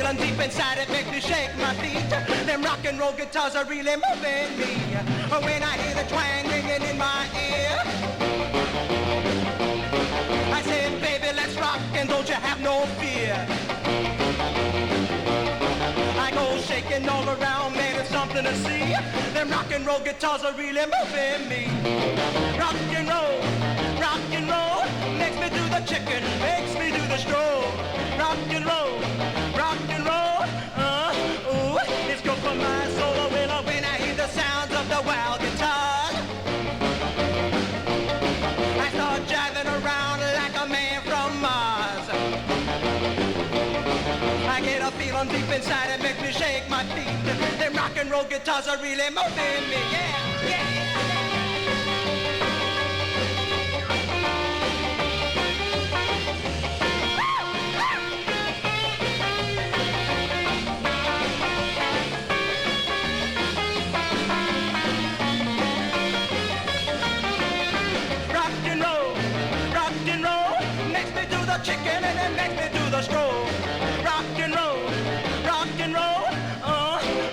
feeling deep inside, it makes me shake my feet. Them rock and roll guitars are really moving me. When I hear the twang ringing in my ear, I say, baby, let's rock and don't you have no fear. I go shaking all around, man, it's something to see. Them rock and roll guitars are really moving me. Rock and roll, makes me do the chicken, makes me do the stroll. Rock and roll, ooh, it's good for my soul. When I hear the sounds of the wild guitar, I start jiving around like a man from Mars. I get a feeling deep inside, it makes me shake my feet. Them rock and roll guitars are really moving me, yeah, yeah. Chicken and it makes me do the stroll. Rock and roll,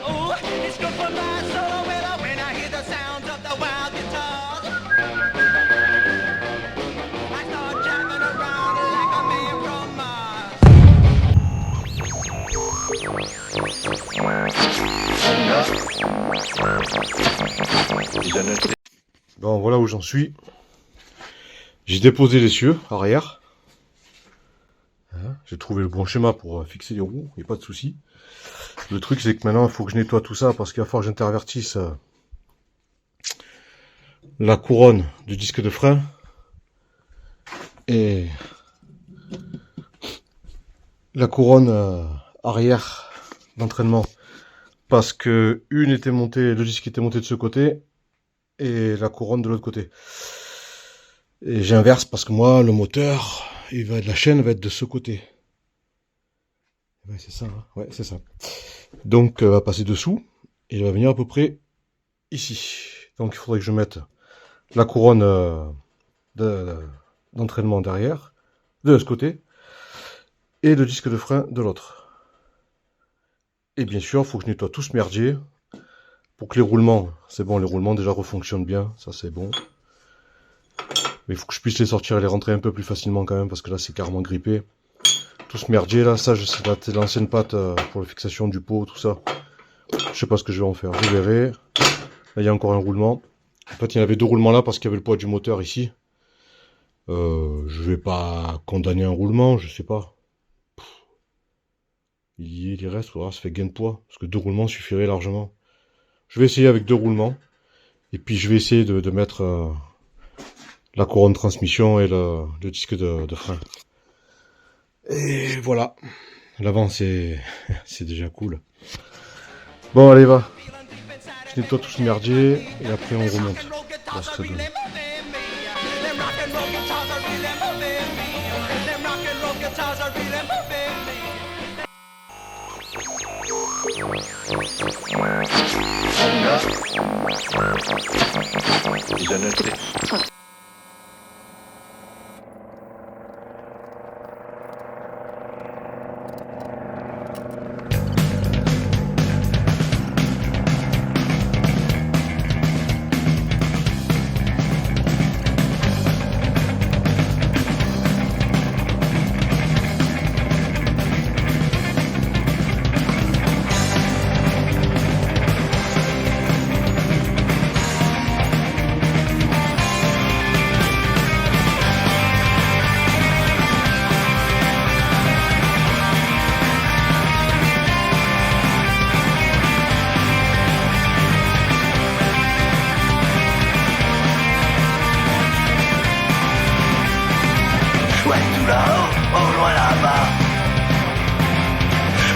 ooh, it's good for my soul. When I hear the sounds of the wild guitar, I start jamming around like a man from Mars. Bon, voilà où j'en suis. J'ai déposé les cieux arrière. J'ai trouvé le bon schéma pour fixer les roues, il n'y a pas de souci. Le truc c'est que maintenant il faut que je nettoie tout ça parce qu'il va falloir que j'intervertisse la couronne du disque de frein et la couronne arrière d'entraînement, parce que une était montée, le disque était monté de ce côté et la couronne de l'autre côté. Et j'inverse parce que moi le moteur, la chaîne va être de ce côté. Ouais, c'est ça, hein. Ouais, c'est ça. Donc, elle va passer dessous, et elle va venir à peu près ici. Donc, il faudrait que je mette la couronne d'entraînement derrière, de ce côté, et le disque de frein de l'autre. Et bien sûr, il faut que je nettoie tout ce merdier, pour que les roulements, c'est bon, les roulements déjà refonctionnent bien, ça c'est bon. Mais il faut que je puisse les sortir et les rentrer un peu plus facilement quand même, parce que là c'est carrément grippé. Tout ce merdier là, ça c'est l'ancienne pâte pour la fixation du pot, tout ça. Je sais pas ce que je vais en faire, je verrai. Là il y a encore un roulement. En fait il y en avait deux roulements là parce qu'il y avait le poids du moteur ici. Je vais pas condamner un roulement, je sais pas. Il reste, ça fait gain de poids, parce que deux roulements suffirait largement. Je vais essayer avec deux roulements. Et puis je vais essayer de mettre la couronne de transmission et le disque de frein. Et voilà. L'avant c'est déjà cool. Bon allez va. Je nettoie tout ce merdier et après on remonte. Voir ce que ça donne.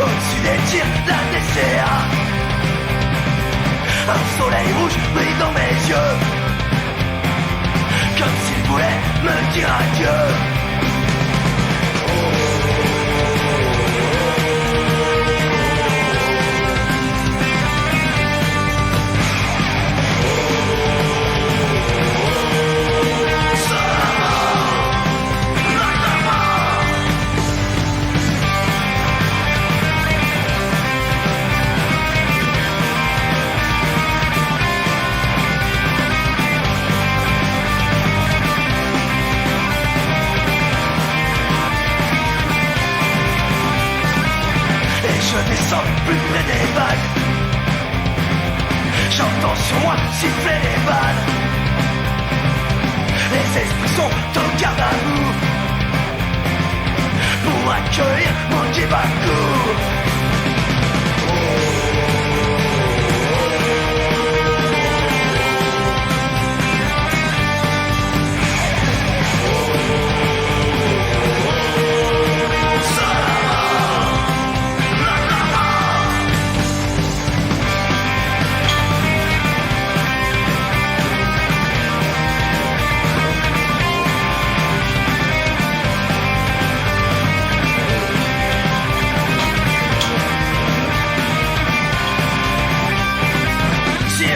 Au-dessus des tirs d'un DCA, un soleil rouge brille dans mes yeux, comme s'il voulait me dire adieu. Je descends plus près des vagues. J'entends sur moi siffler les balles. Les esprits sont au garde à vous pour accueillir mon Jibaku.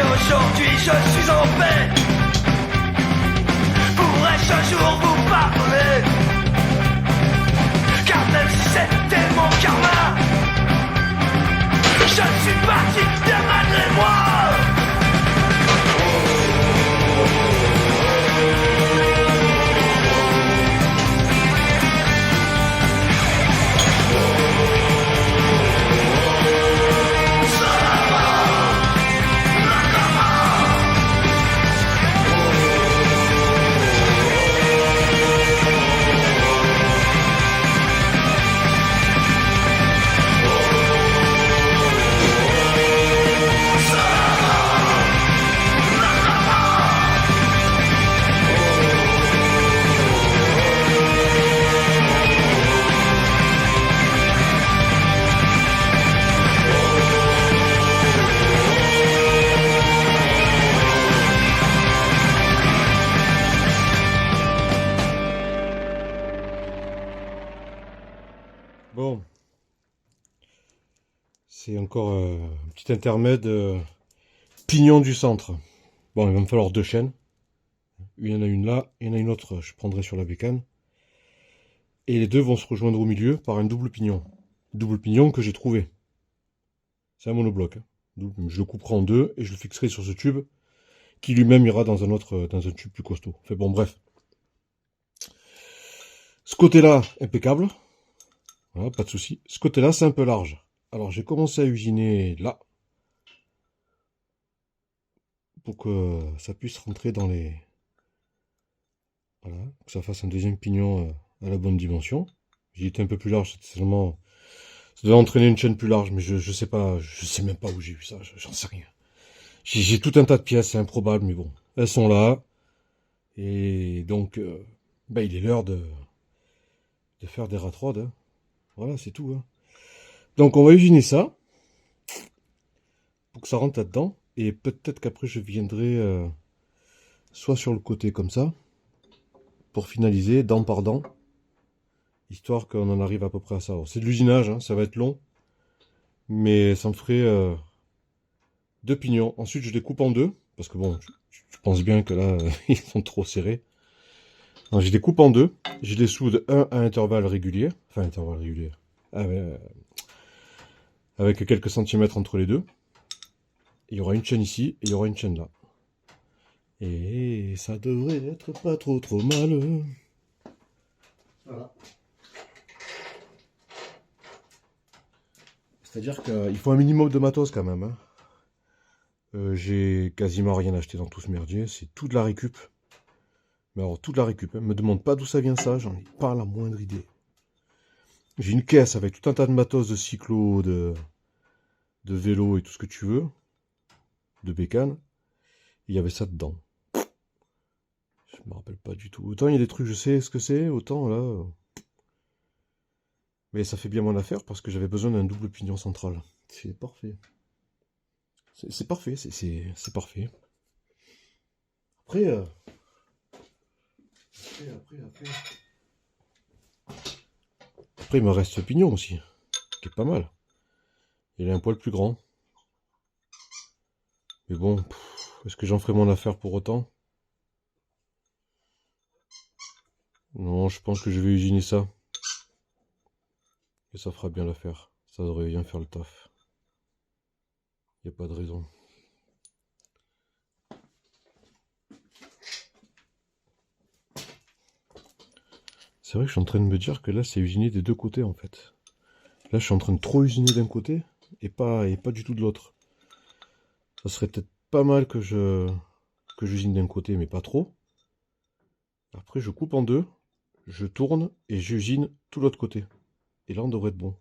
Aujourd'hui je suis en paix. Pourrais-je un jour vous pardonner? Car même si c'était mon karma, je suis parti de malgré moi. Bon, c'est encore un petit intermède pignon du centre. Bon, il va me falloir 2 chaînes. Il y en a une là, il y en a une autre, je prendrai sur la bécane. Et les deux vont se rejoindre au milieu par un double pignon. Double pignon que j'ai trouvé. C'est un monobloc. Je le couperai en 2 et je le fixerai sur ce tube qui lui-même ira dans un tube plus costaud. Enfin bon, bref. Ce côté-là, impeccable. Voilà, pas de souci. Ce côté-là, c'est un peu large. Alors, j'ai commencé à usiner là. Pour que ça puisse rentrer dans les... Voilà, que ça fasse un deuxième pignon à la bonne dimension. J'ai été un peu plus large, c'était seulement... Ça devait entraîner une chaîne plus large, mais je sais pas, je sais même pas où j'ai vu ça, j'en sais rien. J'ai tout un tas de pièces, c'est improbable, mais bon. Elles sont là. Et donc, il est l'heure de faire des ratrodes, hein. Voilà, c'est tout, hein. Donc on va usiner ça pour que ça rentre là-dedans. Et peut-être qu'après je viendrai soit sur le côté comme ça, pour finaliser dent par dent, histoire qu'on en arrive à peu près à ça. C'est de l'usinage, hein, ça va être long, mais ça me ferait 2 pignons. Ensuite je les coupe en 2, parce que bon, je pense bien que là, ils sont trop serrés. Donc, je les coupe en 2, je les soude un à intervalles réguliers, avec quelques centimètres entre les deux. Il y aura une chaîne ici et il y aura une chaîne là. Et ça devrait être pas trop mal. Voilà. C'est-à-dire qu'il faut un minimum de matos quand même, hein. J'ai quasiment rien acheté dans tout ce merdier, c'est tout de la récup. Mais alors, toute la récup, hein. Me demande pas d'où ça vient ça, j'en ai pas la moindre idée. J'ai une caisse avec tout un tas de matos de cyclo, de vélo et tout ce que tu veux, de bécane. Il y avait ça dedans. Je me rappelle pas du tout. Autant il y a des trucs, je sais ce que c'est, autant là... Mais ça fait bien mon affaire parce que j'avais besoin d'un double pignon central. C'est parfait. C'est parfait, c'est parfait. Après, Après, il me reste ce pignon aussi, qui est pas mal. Il est un poil plus grand. Mais bon, est-ce que j'en ferai mon affaire pour autant? Non, je pense que je vais usiner ça. Et ça fera bien l'affaire. Ça devrait bien faire le taf. Il n'y a pas de raison. C'est vrai que je suis en train de me dire que là, c'est usiné des deux côtés en fait. Là, je suis en train de trop usiner d'un côté et pas du tout de l'autre. Ça serait peut-être pas mal que j'usine d'un côté, mais pas trop. Après, je coupe en deux, je tourne et j'usine tout l'autre côté. Et là, on devrait être bon.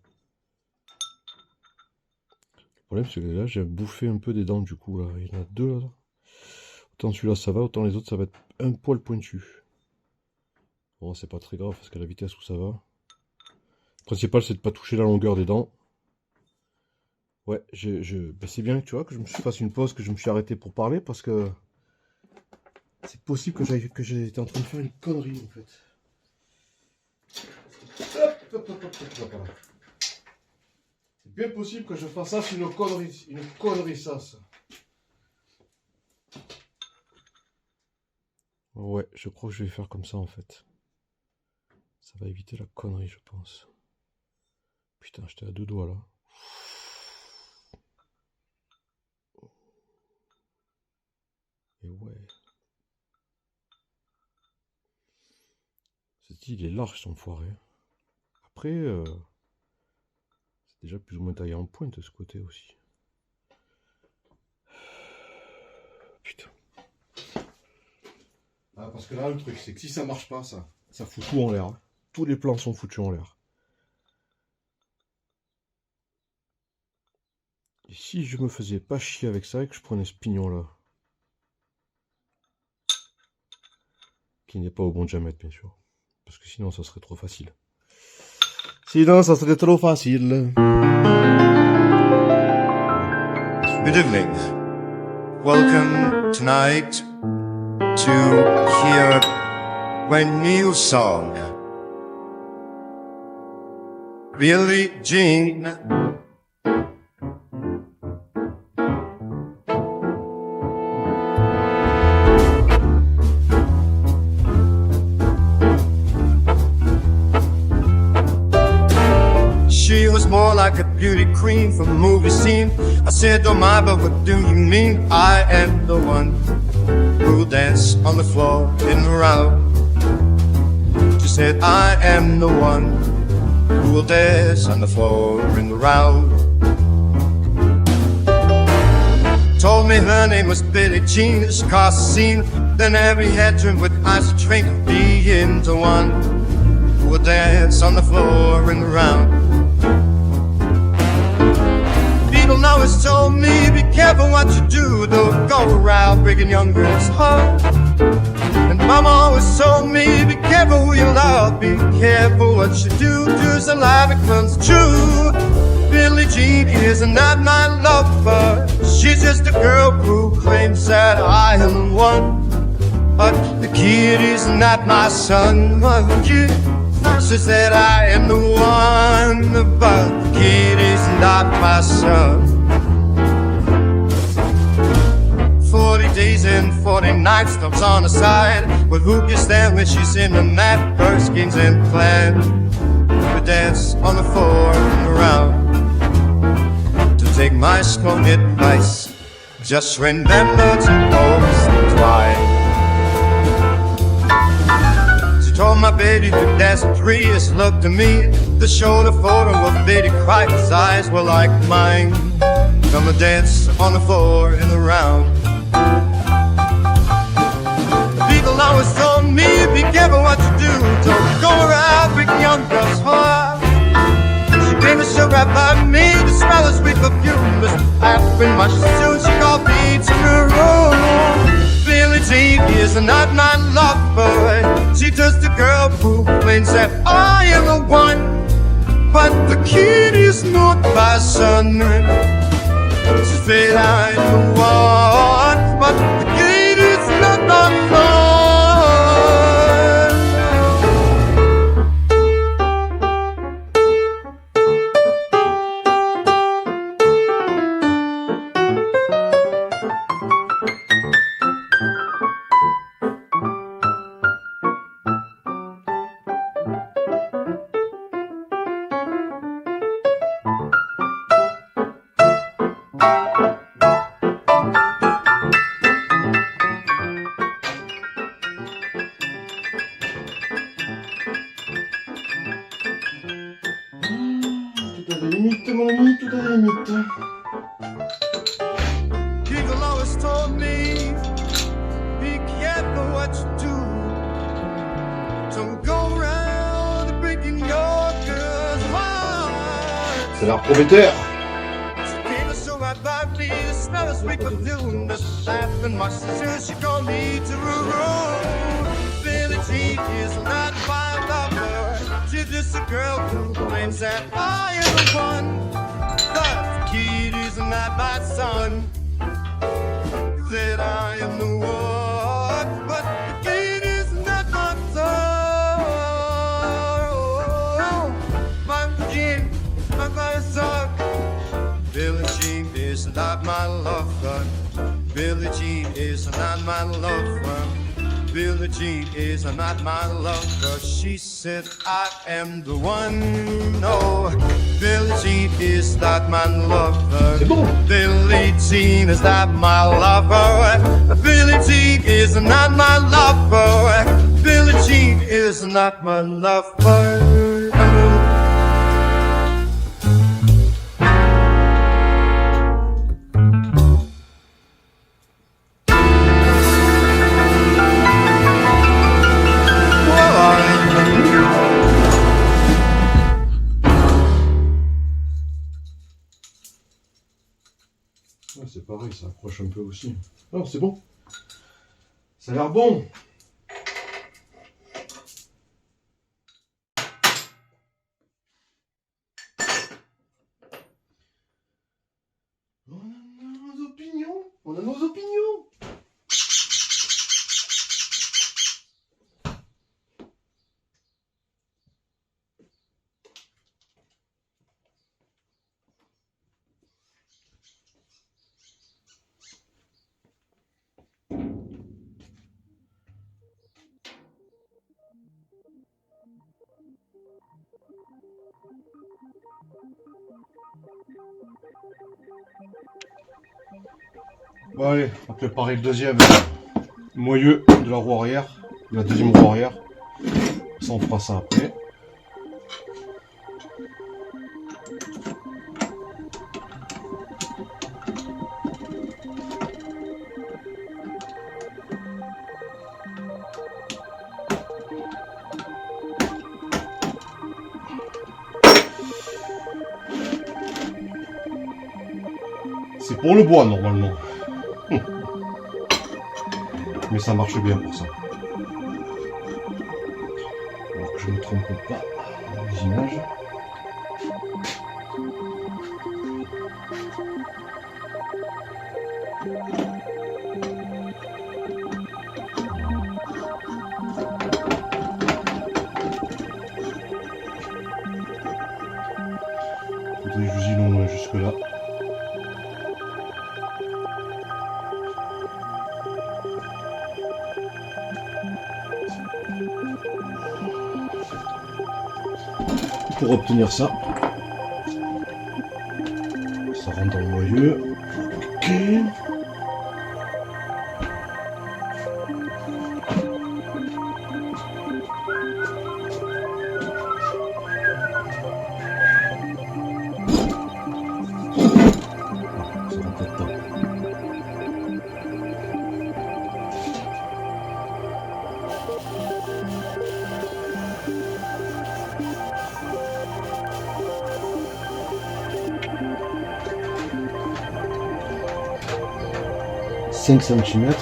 Le problème, c'est que là, j'ai bouffé un peu des dents du coup. Là. Il y en a deux là. Autant celui-là, ça va, autant les autres, ça va être un poil pointu. Bon, c'est pas très grave parce qu'à la vitesse où ça va. Le principal, c'est de pas toucher la longueur des dents. Ouais, ben, c'est bien, tu vois, que je me fasse une pause, que je me suis arrêté pour parler parce que c'est possible que j'ai été en train de faire une connerie en fait. Voilà. C'est bien possible que je fasse ça, c'est une connerie ça. Ouais, je crois que je vais faire comme ça en fait. Ça va éviter la connerie, je pense. Putain, j'étais à deux doigts là. Et ouais. Ceci, il est large, son enfoiré. Après, c'est déjà plus ou moins taillé en pointe ce côté aussi. Putain. Ah, parce que là, le truc, c'est que si ça marche pas, ça fout tout en l'air. Hein. Tous les plans sont foutus en l'air. Et si je me faisais pas chier avec ça et que je prenais ce pignon là, qui n'est pas au bon diamètre, bien sûr. Parce que sinon, ça serait trop facile. Sinon, ça serait trop facile. Good evening. Welcome tonight to hear my new song. Billie Jean. She was more like a beauty queen from a movie scene. I said, oh my, but what do you mean? I am the one who'll dance on the floor in the round. She said, I am the one who will dance on the floor in the round. Told me her name was Billie Jean, she caused a scene. Then every head turned with eyes to drink, being the one who will dance on the floor in the round. People always told me, be careful what you do, don't go around breaking young girls' hearts. And Mama always told me, be careful who you love, be careful what you do, do some life it comes true. Billie Jean is not my lover, she's just a girl who claims that I am the one. But the kid is not my son, she said I am the one, but the kid is not my son. 40 days and 40 nights, stops on the side. But who can stand when she's in the mat, her skins and plan? We dance on the floor and around. To take my strong advice, just remember to always twice. Told my baby to dance at 3 years, looked at me to show the photo of baby cried, his eyes were like mine. Come and dance on the floor and around. People always told me, be careful what you do, don't go around breaking young girls' heart. She came to show right by me, the smell of sweet perfume, but after much soon she called me to her room. Billie Jean is not my lover, she's just a girl who claims that I am the one. But the kid is not my son. She said I'm the one, but the kid is not my son. limite, mon ami, tout a des limites. People always told me, be careful what you do. Don't go around breaking your girl's heart. C'est l'art prometteur. She came so right by me, the smell of sweet perfume, just laughing much till she called me to her room. Billie Jean is not my lover. She's just a girl who claims that I am the one. The kid is not my son. That I am the one, but the kid is not my son. My Jean, my son. Billie Jean is not my lover. Billie Jean is not my lover. Billie Jean is not my lover. She said I am the one. No, Billie Jean is not my lover. C'est bon. Billie Jean is not my lover. Billie Jean is not my lover. Billie Jean is not my lover. Ouais, c'est pareil, ça accroche un peu aussi. Non, c'est bon. Ça a l'air bon. On a nos opinions. On a nos opinions. Bon allez, on va préparer le deuxième moyeu de la roue arrière, de la deuxième roue arrière. Ça on fera ça après. C'est pour le bois normalement. Mais ça marche bien pour ça. Alors que je ne me trompe pas les images. Faudrait que j'usine au moins jusque là. Pour obtenir ça, ça rentre dans le moyeu. Ok. Ça rentre là-dedans. $5 cm.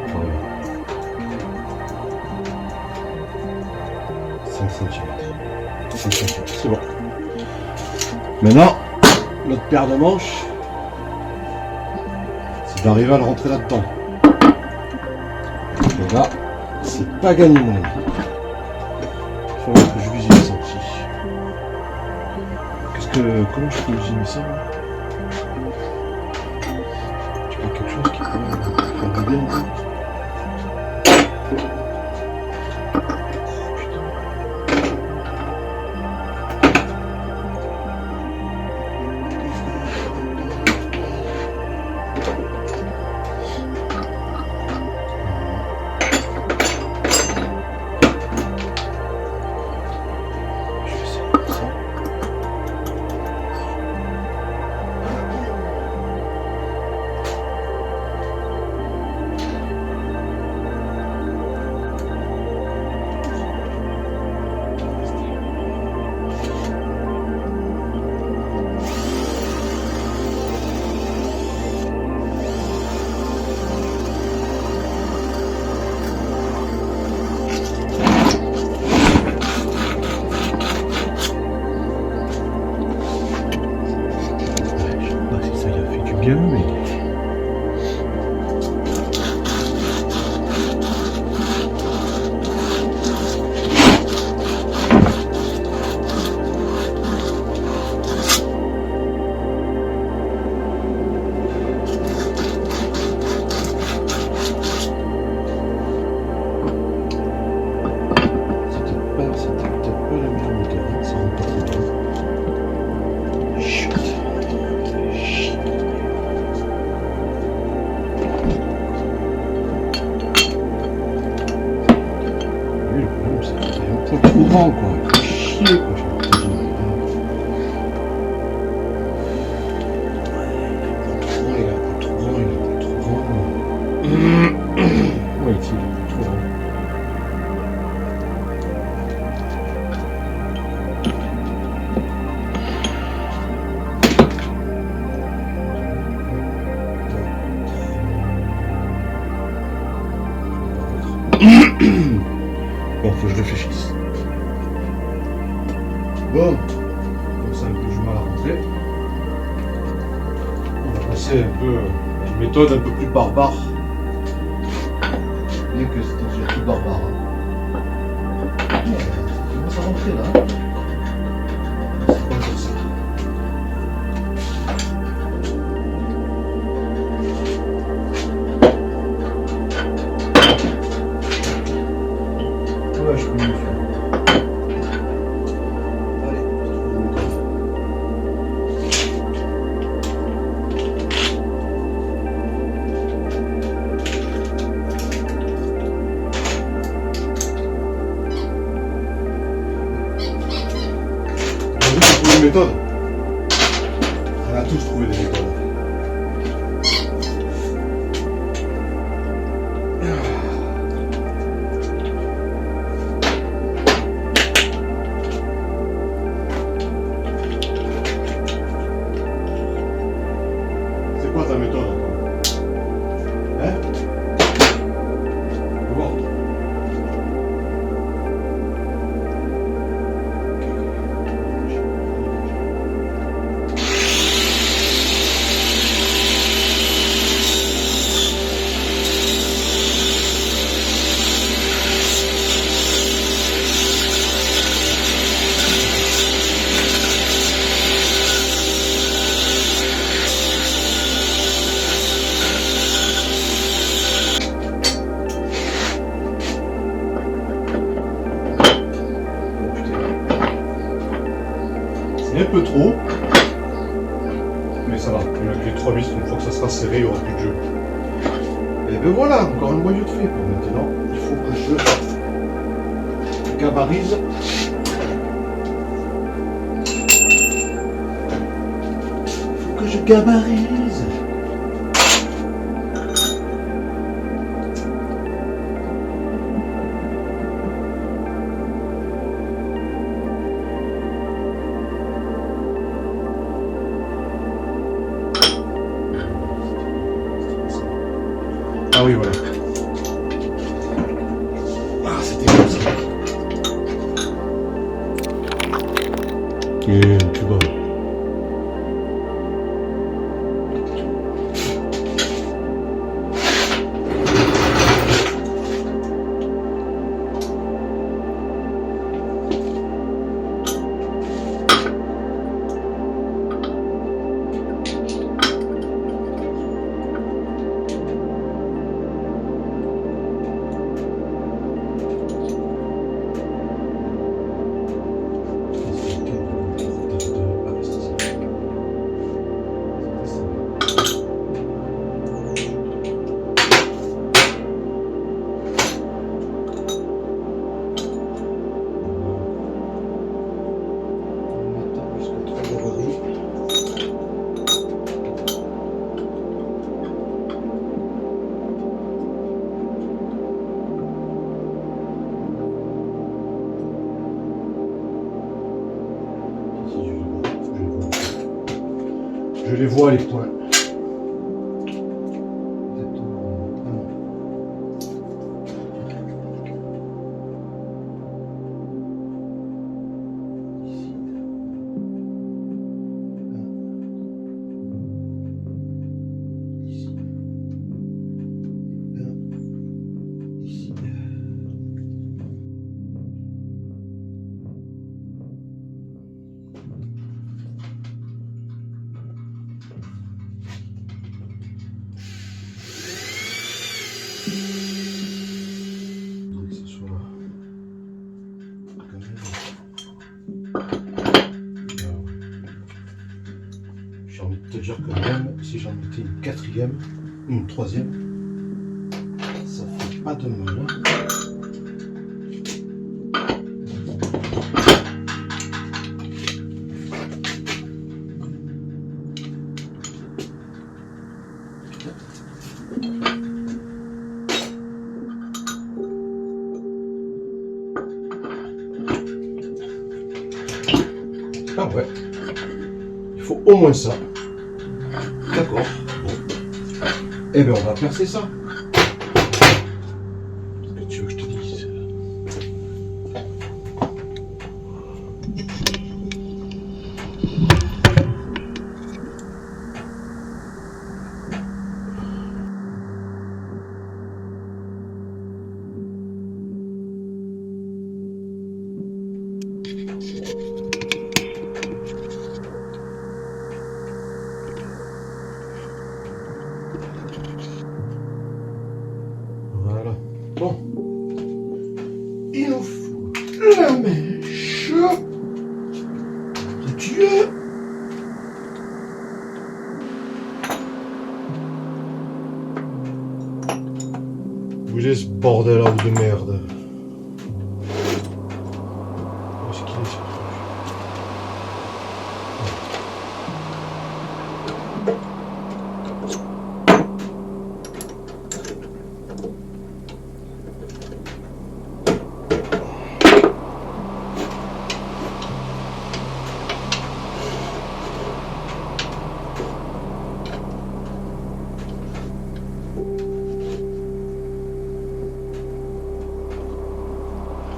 Voilà. 5 cm. 5 cm, c'est bon. Maintenant, notre paire de manches, c'est d'arriver à le rentrer là-dedans. Et là, c'est pas gagné mon ami. Il faut que je usine ça aussi. Comment je peux usiner ça là? Tu vois quelque chose qui pourrait faire du bien? grand quoi. Chier quoi. J'ai envie de te dire. Ouais, il est un peu trop grand, il est un peu trop grand. Ouais, il est un peu trop grand. Bon, faut que je réfléchisse. Bon, comme ça un peu du mal à rentrer. On va passer un peu à une méthode un peu plus barbare. Bien que c'est déjà plus barbare. On commence à rentrer là. C'est pas comme ça. Ouais, je peux mieux faire. Allez, on a trouvé une méthode. On a tous trouvé des méthodes. C'est quoi ta méthode? Hein? Bon. C'est un peu trop, mais ça va. Avec les 3 vis, une fois que ça sera serré, il n'y aura plus de jeu. Et ben voilà, encore un noyau de fait. Maintenant, il faut que je gabarise. Il faut que je gabarise. Ah oui, voilà. Ah, c'était comme ça. Et tu vois. Je les vois les points. J'ai envie de te dire que même si j'en mettais une quatrième, une troisième, ça fait pas de mal. ouais. Il faut au moins ça. D'accord. Bon. Eh bien, on va percer ça. Qu'est-ce que tu veux que je te dise? Voilà. Bon. Il nous faut la mèche. De Dieu. Bougez ce bordel là de merde. Où est-ce qu'il est, ce truc?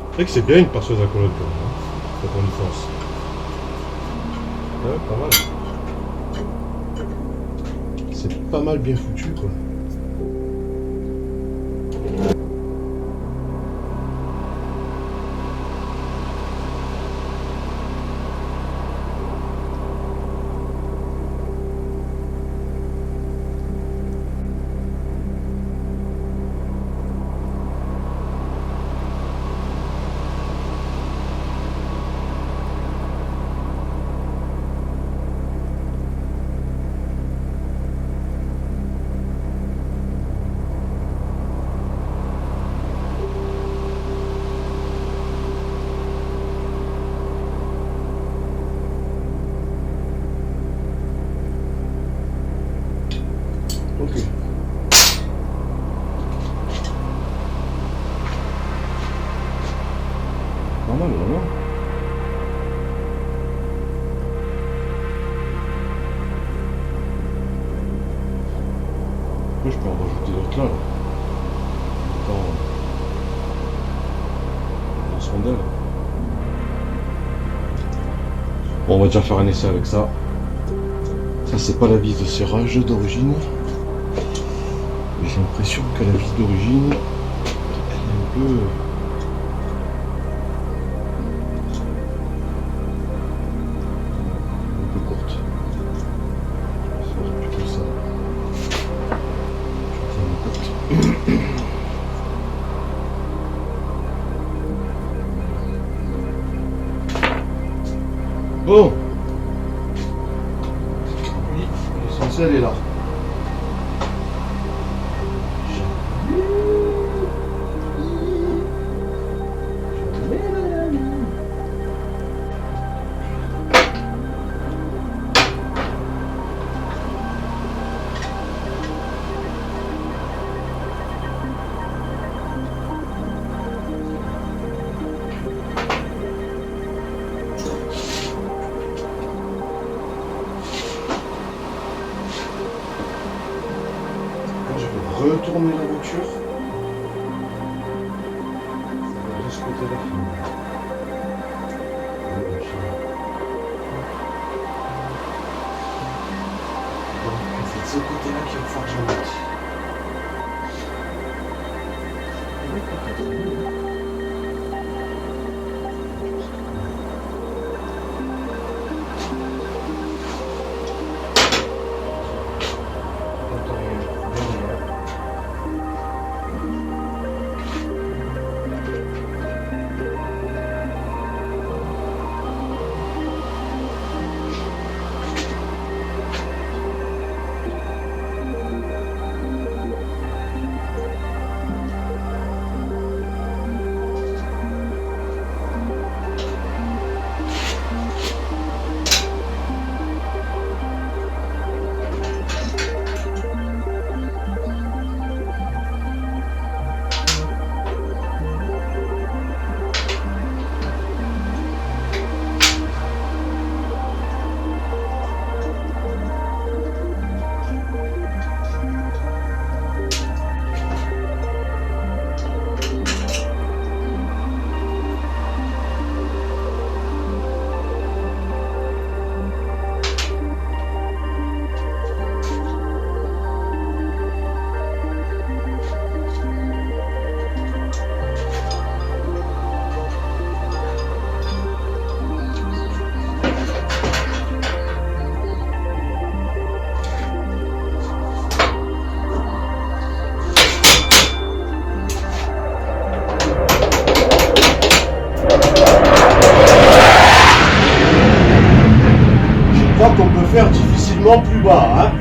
C'est vrai que c'est bien une perceuse à colonne quand même, hein, quand on y pense. Ouais, pas mal. C'est pas mal bien foutu quoi. Ok. Normal, non? Après, je peux en rajouter d'autres là. Dans ce rondel. Bon, on va déjà faire un essai avec ça. Ça, c'est pas la vis de serrage d'origine. J'ai l'impression que la vis d'origine, elle est un peu... courte. Je vais faire plutôt ça. Je vais faire une courte. Bon. Oui, l'essentiel est là. Retourner la voiture. De ce côté-là. C'est de ce côté-là qu'il va falloir que j'en mette. roulement plus bas, hein.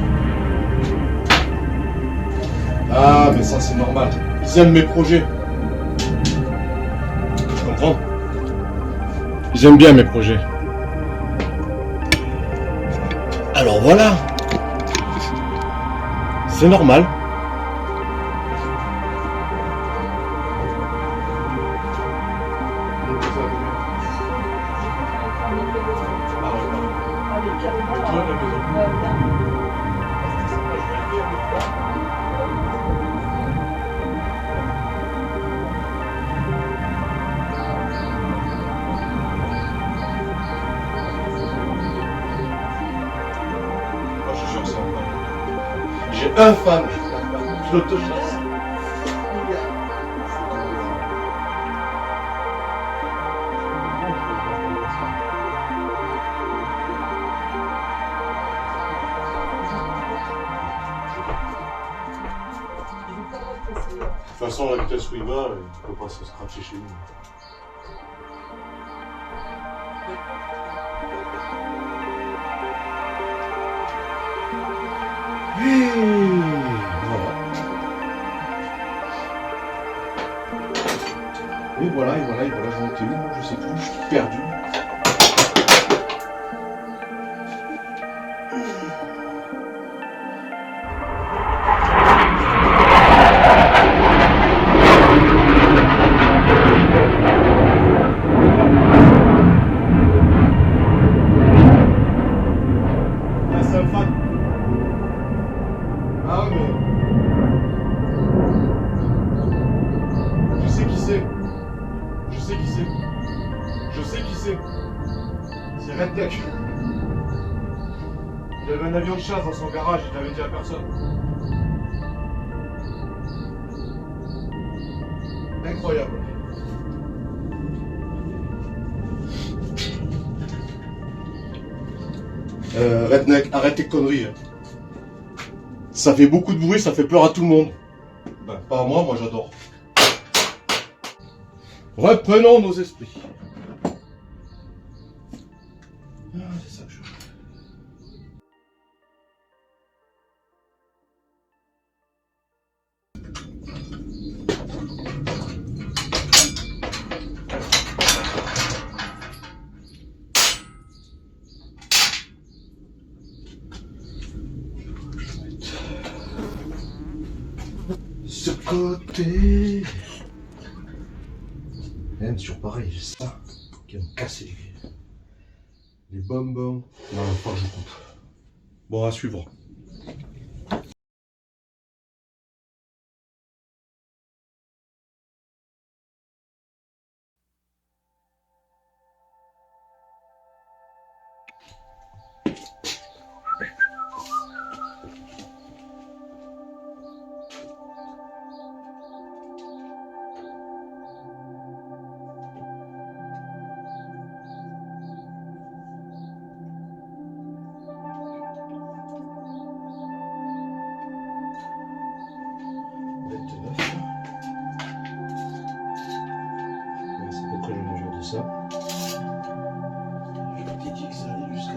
Ah, mais ça c'est normal. Ils aiment mes projets. Tu comprends? Ils aiment bien mes projets. Alors voilà. C'est normal. J'ai un fan, pilote de chasse. De toute façon, la vitesse où il va, il ne peut pas se scratcher chez nous. Et voilà, j'en étais où, je sais plus, je suis perdu. C'est un fan. Ah mais... Je sais qui c'est. Je sais qui c'est. Je sais qui c'est. C'est Redneck. Il avait un avion de chasse dans son garage, il l'avait dit à personne. Incroyable. Redneck, arrête tes conneries. Ça fait beaucoup de bruit, ça fait peur à tout le monde. Ben, pas à moi, moi j'adore. Reprenons nos esprits. Ah, c'est ça que je veux. Ce côté. C'est toujours pareil, j'ai ça qui va me casser les bonbons. Non, il faut que je coupe. Bon, à suivre. Ça. Je t'ai dit que ça allait jusqu'à...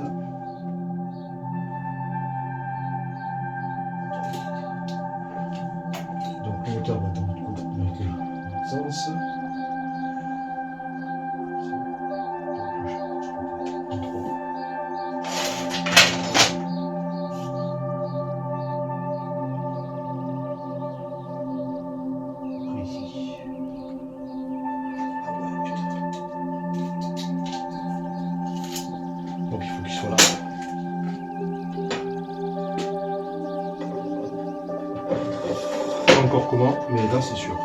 Donc le moteur va dans l'autre côté, dans l'autre sens. Donc il faut qu'il soit là. Pas encore comment, mais là c'est sûr.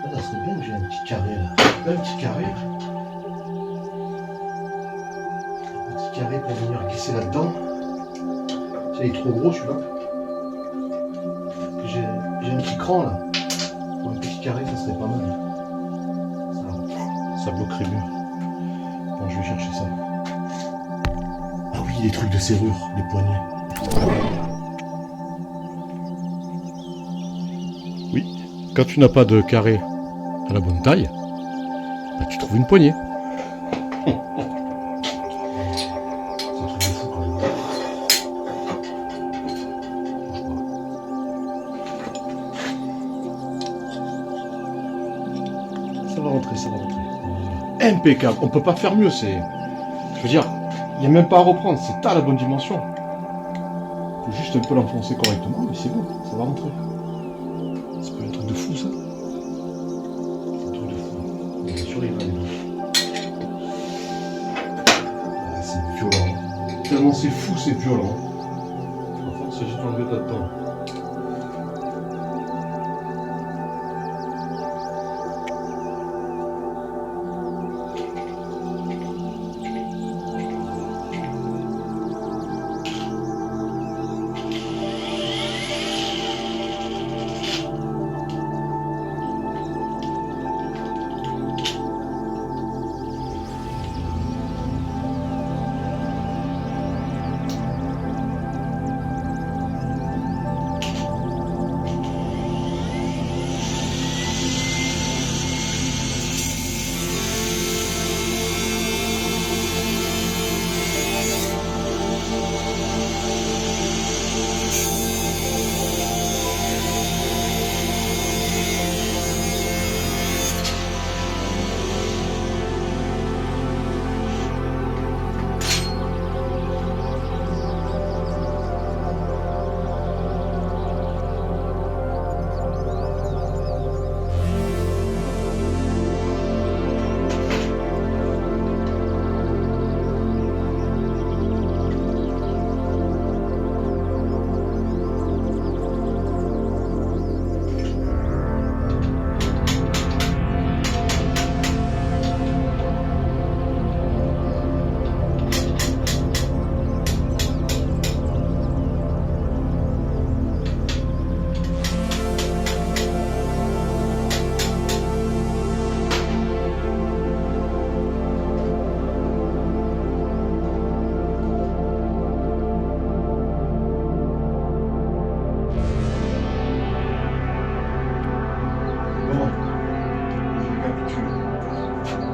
Ça serait bien que j'ai un petit carré là. Un petit carré. Un petit carré pour venir glisser là-dedans. Il est trop gros celui-là. J'ai un petit cran là. Pour un petit carré, ça serait pas mal. Ça bloquerait mieux. Bon, je vais chercher ça. Ah oui, les trucs de serrure, les poignées. Oui, quand tu n'as pas de carré à la bonne taille, bah, tu trouves une poignée. Ça va rentrer, ça va rentrer. Impeccable, on peut pas faire mieux, c'est... Je veux dire, il n'y a même pas à reprendre, c'est à la bonne dimension. Faut juste un peu l'enfoncer correctement, mais c'est bon, ça va rentrer. C'est pas un truc de fou, ça? C'est un truc de fou. Bien sûr, il va aller. Ah, c'est violent. Tellement c'est fou, c'est violent. À force, j'ai enlevé là-dedans.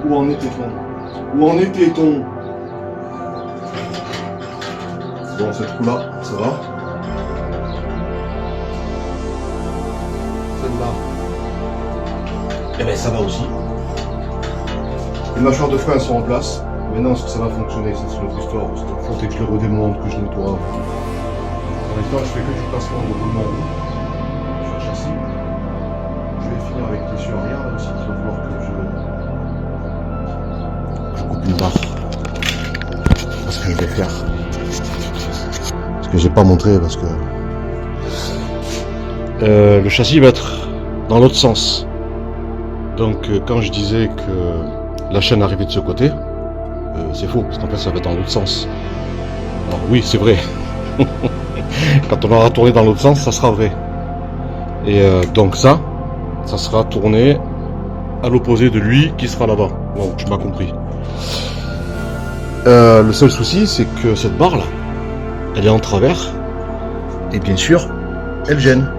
Où en était-on? Où en était-on? Bon, cette roue-là, ça va. Celle-là, eh ben ça va aussi. Les mâchoires de frein sont en place. Maintenant, est-ce que ça va fonctionner? Ça, c'est notre histoire. C'est une faute que je le redémonte, que je nettoie. Pour l'instant, je fais que du placement de roulement sur le châssis. Je vais finir avec les yeux arrière là aussi. Il va falloir que je coupe une barre. C'est ce que je vais faire. Ce que j'ai pas montré parce que le châssis va être dans l'autre sens. Donc quand je disais que la chaîne arrivait de ce côté, c'est faux, parce qu'en fait ça va être dans l'autre sens. Alors oui, c'est vrai. Quand on aura tourné dans l'autre sens, ça sera vrai. Et donc ça sera tourné à l'opposé de lui qui sera là-bas. Bon, tu m'as compris. Le seul souci, c'est que cette barre là, elle est en travers, et bien sûr, elle gêne.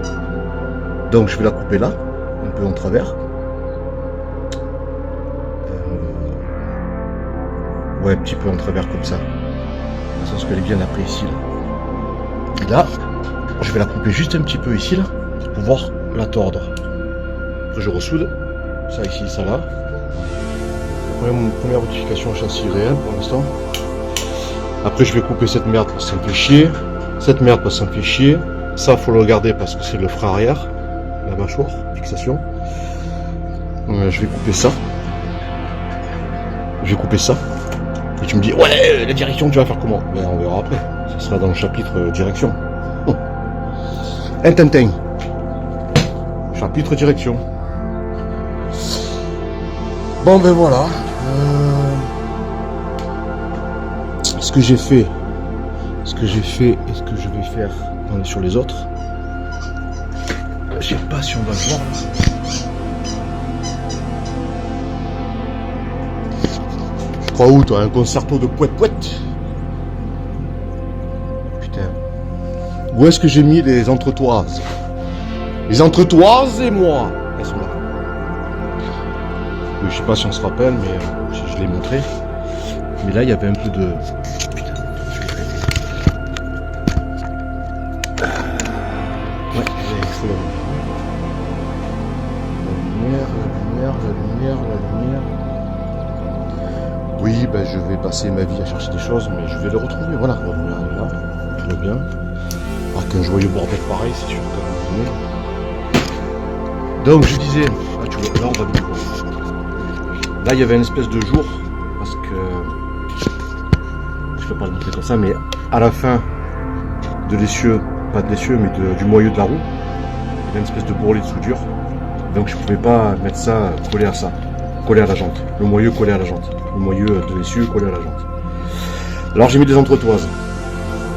Donc je vais la couper là, un peu en travers. Ouais, un petit peu en travers comme ça. De toute façon, qu'elle est bien après ici là. Et là, je vais la couper juste un petit peu ici là, pour pouvoir la tordre. Après je ressoude, ça ici, ça là. Première modification châssis réel pour l'instant. Après je vais couper cette merde parce que ça me fait chier. Cette merde parce que ça me fait chier. Ça faut le garder parce que c'est le frein arrière. La mâchoire, fixation. Je vais couper ça. Je vais couper ça. Et tu me dis, ouais, la direction, tu vas faire comment? Ben on verra après. Ça sera dans le chapitre direction. Tintin. Chapitre direction. Bon ben voilà. Ce que j'ai fait et ce que je vais faire sur les autres, je sais pas si on va le voir. Je crois où toi, un concerto de poète. Putain. Où est-ce que j'ai mis les entretoises? Les entretoises et moi, elles sont là. je sais pas si on se rappelle, mais je l'ai montré. Mais là, il y avait un peu de... Putain. Ouais, il faut la lumière. Oui, ben, je vais passer ma vie à chercher des choses, mais je vais les retrouver. Voilà, la lumière elle est là, tout va bien. Alors qu'un joyeux bordel pareil, c'est sûr qu'à un moment donné. Donc, je disais, ah, tu vois, là, on va bien voir. Là, il y avait une espèce de jour, parce que je peux pas le montrer comme ça, mais à la fin de l'essieu, pas de l'essieu, mais du moyeu de la roue, il y avait une espèce de bourrelet de soudure. Donc je pouvais pas mettre ça collé à ça, collé à la jante. Le moyeu collé à la jante. Le moyeu de l'essieu collé à la jante. Alors j'ai mis des entretoises,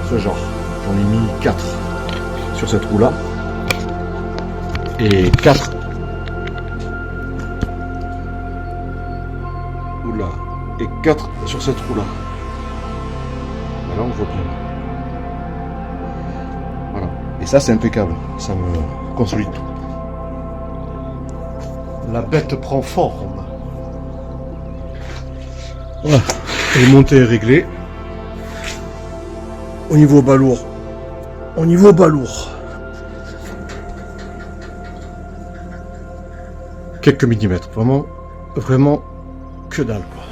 ce genre. J'en ai mis 4 sur cette roue là. Et 4. Oula. Et 4 sur cette roue là. Là on voit bien. Voilà. Et ça c'est impeccable. Ça me consolide tout. La bête prend forme. Voilà. Et le monté est réglé. Au niveau balourd. Quelques millimètres. Vraiment que dalle quoi.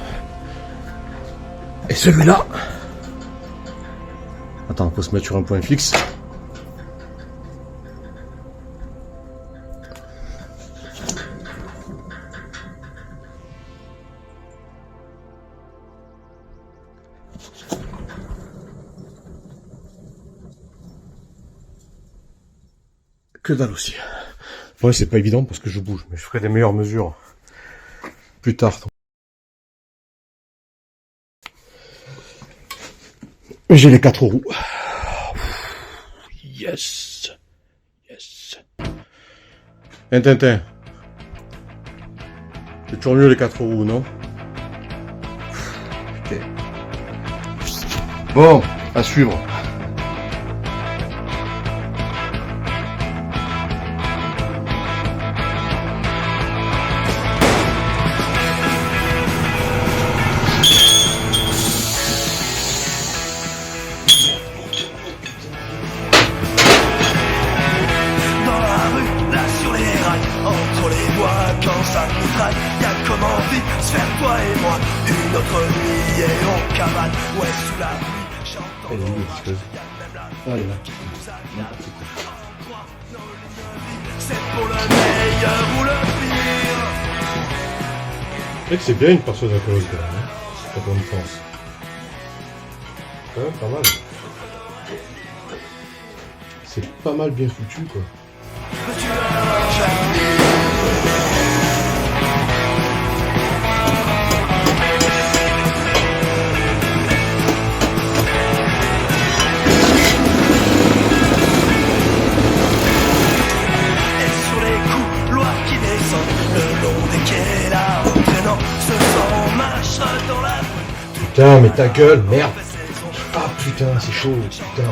Et celui-là. Attends, faut se mettre sur un point fixe. Que dalle aussi. Ouais, c'est pas évident parce que je bouge, mais je ferai des meilleures mesures plus tard. J'ai les 4 roues. Yes. Tintin. C'est toujours mieux les 4 roues, non? Ok. Bon, à suivre. Entre les bois, quand ça mitraille, y'a comme envie de se faire toi et moi une autre nuit et on cavale. Ouais, sous la pluie, j'entends. Elle est où, l'excuse ? Ah, elle est là. C'est pour le meilleur ou le pire. C'est que c'est bien une perceuse à cause quand même, hein, quand on y pense. Quand même pas mal. C'est pas mal bien foutu quoi. Putain, mais ta gueule, merde! Ah putain, c'est chaud, putain!